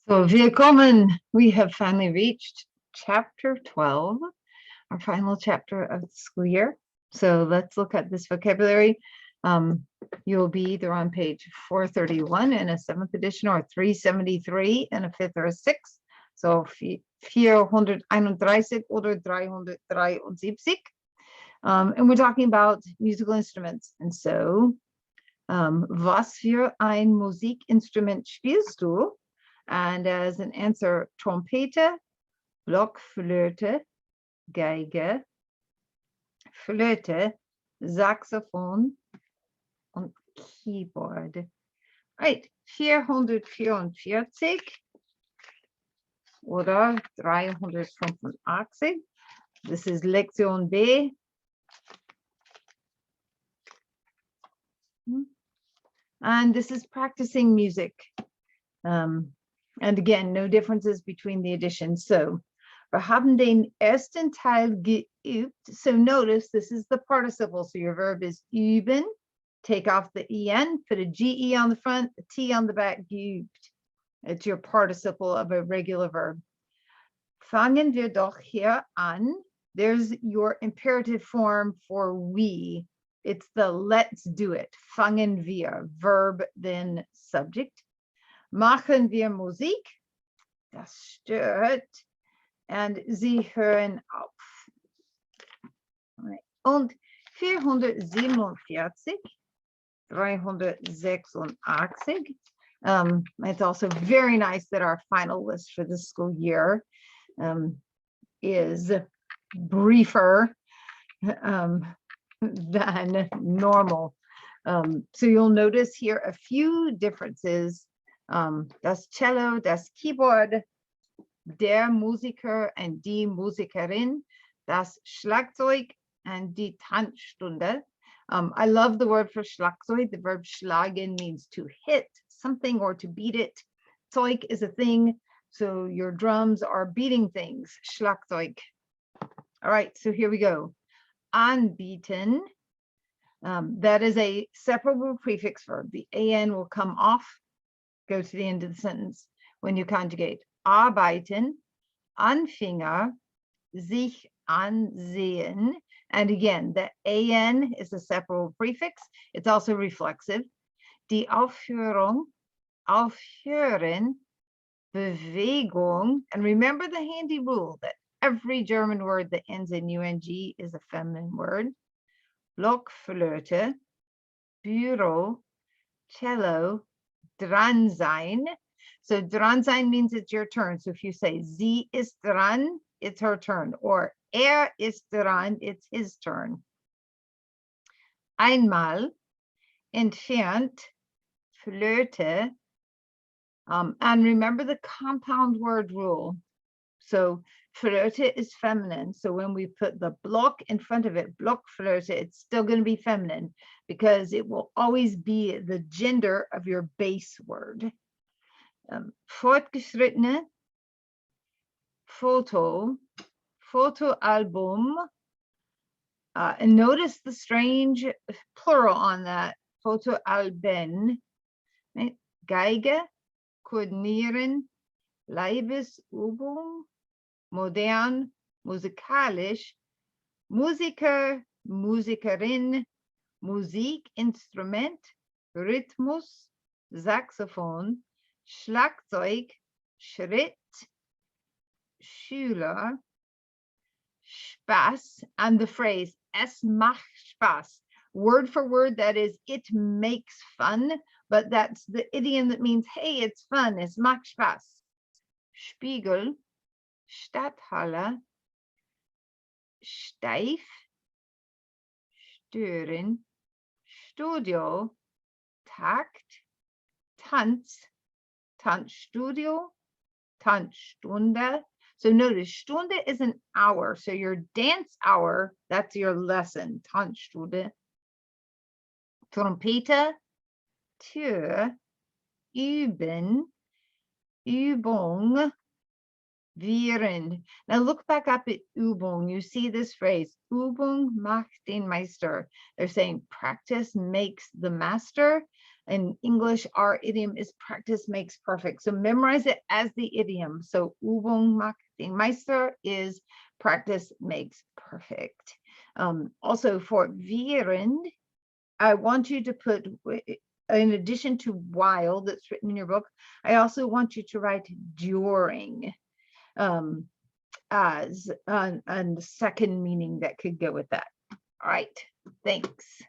So, willkommen. We have finally reached chapter 12, our final chapter of the school year. So let's look at this vocabulary. You'll be either on page 431 in a 7th edition or 373 in a 5th or a 6th. So 431 oder 373. And we're talking about musical instruments. And so, was für ein Musikinstrument spielst du? And as an answer, Trompete, Blockflöte, Geige, Flöte, Saxophon und Keyboard. Right, 444 oder 385. This is Lektion B. And this is practicing music. And again, no differences between the editions. So, wir haben den ersten Teil geübt. So notice this is the participle. So your verb is üben. Take off the en, put a ge on the front, a t on the back, geübt. It's your participle of a regular verb. Fangen wir doch hier an. There's your imperative form for we. It's the let's do it. Fangen wir, verb, then subject. Machen wir Musik? Das stört. And Sie hören auf. Und 447, 386. It's also very nice that our final list for this school year is briefer than normal. So you'll notice here a few differences. Das Cello, das Keyboard, der Musiker and die Musikerin, das Schlagzeug and die Tanzstunde. I love the word for Schlagzeug. The verb schlagen means to hit something or to beat it. Zeug is a thing, so your drums are beating things. Schlagzeug. All right, so here we go. Anbieten. That is a separable prefix verb. The an will come off, go to the end of the sentence when you conjugate. Arbeiten, Anfänger, sich ansehen. And again, the an is a separable prefix. It's also reflexive. Die Aufführung, aufhören, Bewegung. And remember the handy rule that every German word that ends in ung is a feminine word. Blockflöte, Büro, cello, dran sein. So dran sein means it's your turn. So if you say sie ist dran, it's her turn. Or ist dran, it's his turn. Einmal, entfernt, Flöte. And remember the compound word rule. So Flöte is feminine. So when we put the block in front of it, Blockflöte, it's still going to be feminine because it will always be the gender of your base word. Fortgeschrittene, Foto, Fotoalbum. And notice the strange plural on that. Fotoalben. Right? Geige, koordinieren, Leibesübung, modern, musikalisch, Musiker, Musikerin, Musikinstrument, Rhythmus, Saxophon, Schlagzeug, Schritt, Schüler, Spaß, and the phrase es macht Spaß. Word for word, that is, it makes fun, but that's the idiom that means, hey, it's fun, es macht Spaß. Spiegel, Stadthalle, steif, stören, Studio, Takt, Tanz, Tanzstudio, Tanzstunde. So notice, Stunde is an hour. So your dance hour, that's your lesson, Tanzstunde. Trompete, Tür, üben, Übung, während. Now look back up at Übung. You see this phrase, Übung macht den Meister. They're saying practice makes the master. In English, our idiom is practice makes perfect. So memorize it as the idiom. So Übung macht den Meister is practice makes perfect. Also for während, I want you to put, in addition to while that's written in your book, I also want you to write during as a second meaning that could go with that. All right, thanks.